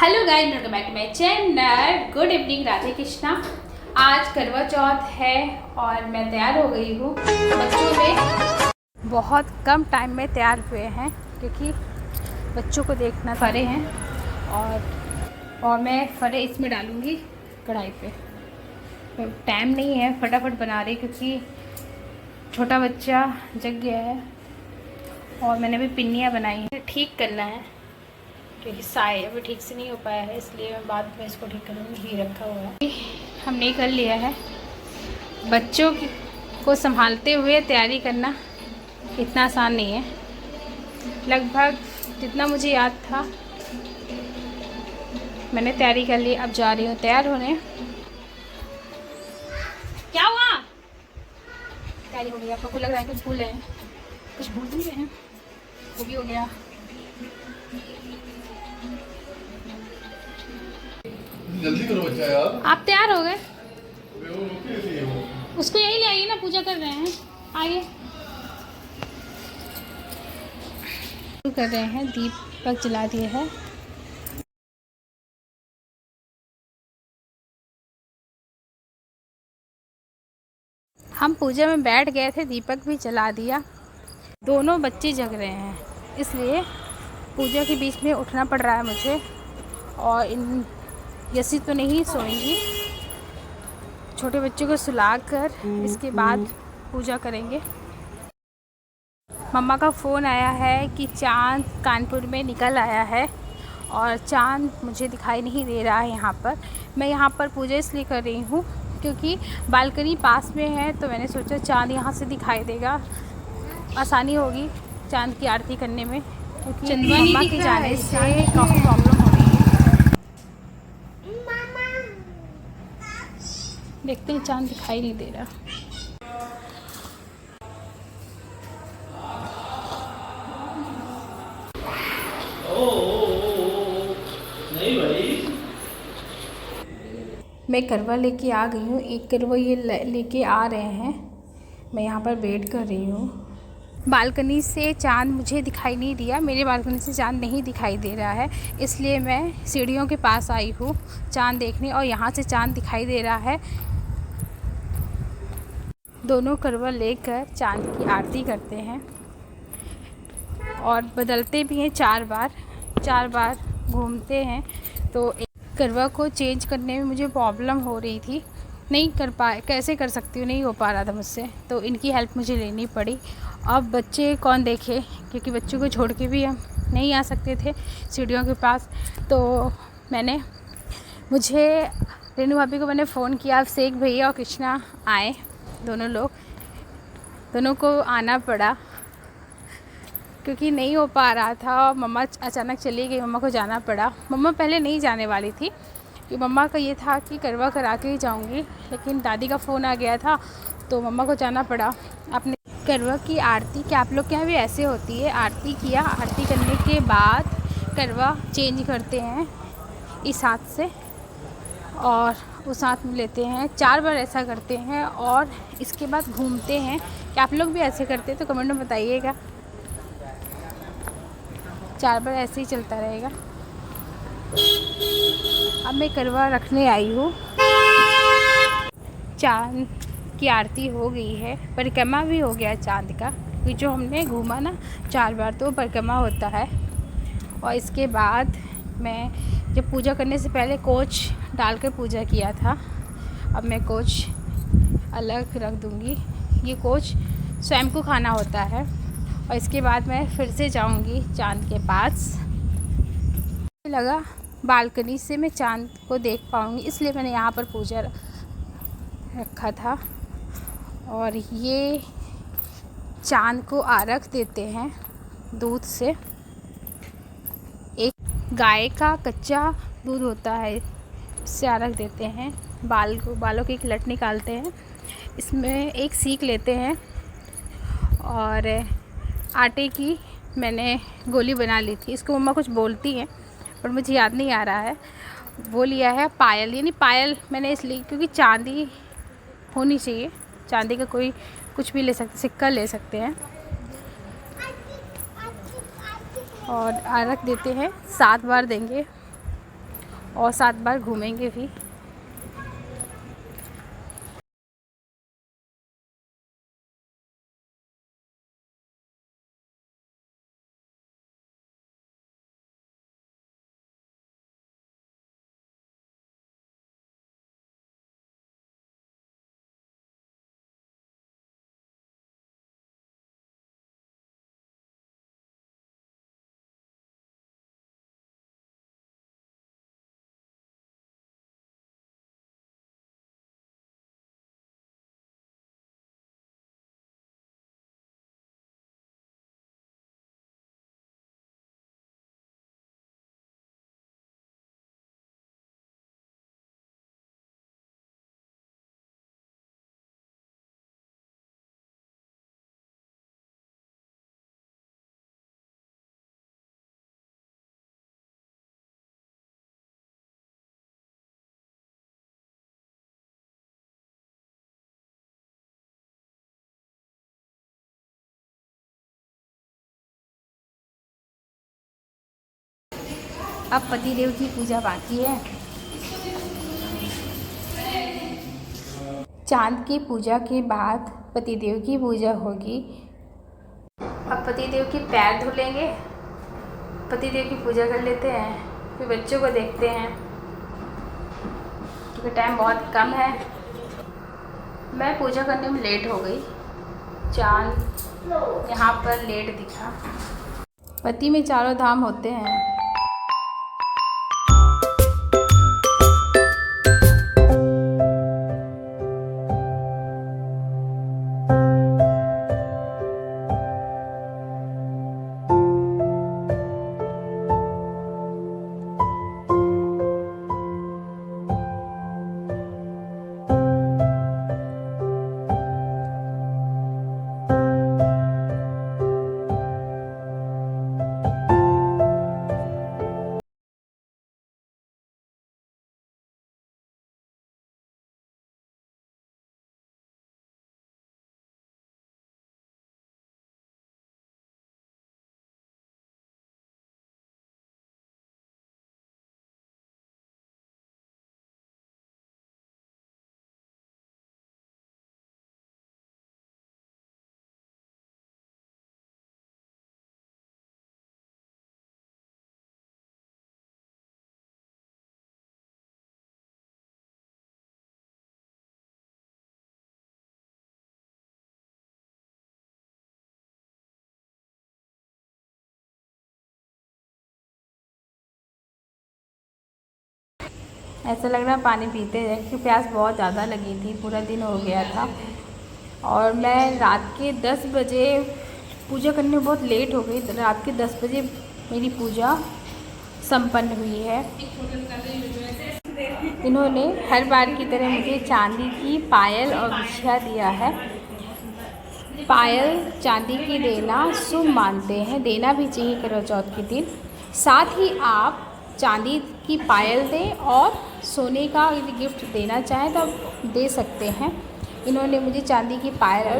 Hello guys, welcome back to my channel. Good evening, Radhe Krishna. आज करवा चौथ है और मैं तैयार हो गई हूँ। बच्चों में बहुत कम टाइम में तैयार हुए हैं क्योंकि बच्चों को देखना फरे हैं और मैं फरे इसमें डालूँगी कढ़ाई पे। तो टाइम नहीं है, फटाफट बना रही क्योंकि छोटा बच्चा जग गया है और मैंने भी पिन्नियाँ बनाई हैं। ठीक करना है क्योंकि साए अभी ठीक से नहीं हो पाया है, इसलिए मैं बाद में इसको ठीक करूँगी। ही रखा हुआ है, हमने कर लिया है। बच्चों को संभालते हुए तैयारी करना इतना आसान नहीं है। लगभग जितना मुझे याद था मैंने तैयारी कर ली। अब जा रही हूँ तैयार होने। क्या हुआ? तैयारी हो गई। आपको लग रहा है कुछ भूल रहे हैं? कुछ भूल भी रहे हैं, वो भी हो गया। जल्दी करो बच्चा यार। आप तैयार हो गए? वो उसको यही ले आइए ना, पूजा कर रहे हैं। आइए। कर रहे हैं, दीपक जला दिए हैं। हम पूजा में बैठ गए थे, दीपक भी जला दिया। दोनों बच्चे जग रहे हैं इसलिए पूजा के बीच में उठना पड़ रहा है मुझे। और यसी तो नहीं सोएंगी, छोटे बच्चों को सुलाकर इसके बाद पूजा करेंगे। मम्मा का फ़ोन आया है कि चांद कानपुर में निकल आया है और चांद मुझे दिखाई नहीं दे रहा है यहाँ पर। मैं यहाँ पर पूजा इसलिए कर रही हूँ क्योंकि बालकनी पास में है, तो मैंने सोचा चांद यहाँ से दिखाई देगा, आसानी होगी चांद की आरती करने में। क्योंकि मम्मा के जाने से काफ़ी प्रॉब्लम हो रही है। देखते हैं, चांद दिखाई नहीं दे रहा। नहीं भाई, मैं करवा लेके आ गई हूँ। एक करवा ये लेके आ रहे हैं, मैं यहाँ पर वेट कर रही हूँ। बालकनी से चांद मुझे दिखाई नहीं दिया, मेरे बालकनी से चांद नहीं दिखाई दे रहा है, इसलिए मैं सीढ़ियों के पास आई हूँ चांद देखने। और यहाँ से चांद दिखाई दे रहा है। दोनों करवा लेकर चांद की आरती करते हैं और बदलते भी हैं, 4 बार घूमते हैं। तो एक करवा को चेंज करने में मुझे प्रॉब्लम हो रही थी, नहीं कर पाए, कैसे कर सकती हूँ, नहीं हो पा रहा था मुझसे, तो इनकी हेल्प मुझे लेनी पड़ी। अब बच्चे कौन देखे, क्योंकि बच्चों को छोड़ के भी हम नहीं आ सकते थे सीढ़ियों के पास। तो मुझे रेनू भाभी को मैंने फ़ोन किया, अब शेख भैया और कृष्णा आए, दोनों को आना पड़ा क्योंकि नहीं हो पा रहा था। और मम्मा अचानक चली गई, मम्मा को जाना पड़ा। मम्मा पहले नहीं जाने वाली थी कि मम्मा का ये था कि करवा करा के ही जाऊंगी, लेकिन दादी का फ़ोन आ गया था तो मम्मा को जाना पड़ा। अपने करवा की आरती क्या आप लोग के यहाँ भी ऐसे होती है? आरती किया, आरती करने के बाद करवा चेंज करते हैं इस हाथ से और उस हाथ में लेते हैं। 4 बार ऐसा करते हैं और इसके बाद घूमते हैं। क्या आप लोग भी ऐसे करते हैं? तो कमेंट में बताइएगा। 4 बार ऐसे ही चलता रहेगा। अब मैं करवा रखने आई हूँ। चांद की आरती हो गई है, परिक्रमा भी हो गया चांद का, क्योंकि जो हमने घूमा ना 4 बार, तो परिक्रमा होता है। और इसके बाद मैं जब पूजा करने से पहले कोच डाल कर पूजा किया था, अब मैं कोच अलग रख दूँगी। ये कोच स्वयं को खाना होता है। और इसके बाद मैं फिर से जाऊंगी चांद के पास। लगा बालकनी से मैं चांद को देख पाऊंगी, इसलिए मैंने यहाँ पर पूजा रखा था। और ये चांद को आरख देते हैं दूध से। एक गाय का कच्चा दूध होता है, इससे आरख देते हैं। बालों की एक लट निकालते हैं, इसमें एक सीख लेते हैं और आटे की मैंने गोली बना ली थी। इसको मम्मा कुछ बोलती हैं पर मुझे याद नहीं आ रहा है। वो लिया है पायल, यानी पायल मैंने इसलिए क्योंकि चांदी होनी चाहिए। चांदी का कोई कुछ भी ले सकते, सिक्का ले सकते हैं। और आरख देते हैं, 7 बार देंगे। और 7 बार घूमेंगे भी। अब पतिदेव की पूजा बाकी है। चांद की पूजा के बाद पतिदेव की पूजा होगी। अब पतिदेव के पैर धो लेंगे, पतिदेव की पूजा कर लेते हैं, फिर बच्चों को देखते हैं क्योंकि टाइम बहुत कम है। मैं पूजा करने में लेट हो गई। चांद यहाँ पर लेट दिखा। पति में चारों धाम होते हैं। ऐसा लग रहा पानी पीते हैं क्योंकि प्यास बहुत ज़्यादा लगी थी, पूरा दिन हो गया था। और मैं रात के 10 बजे पूजा करने में बहुत लेट हो गई। रात के 10 बजे मेरी पूजा संपन्न हुई है। इन्होंने हर बार की तरह मुझे चांदी की पायल और बिछिया दिया है। पायल चांदी की देना शुभ मानते हैं, देना भी चाहिए करवा चौथ के दिन। साथ ही आप चांदी की पायल दें और सोने का यदि गिफ्ट देना चाहें तो आप दे सकते हैं। इन्होंने मुझे चांदी की पायल और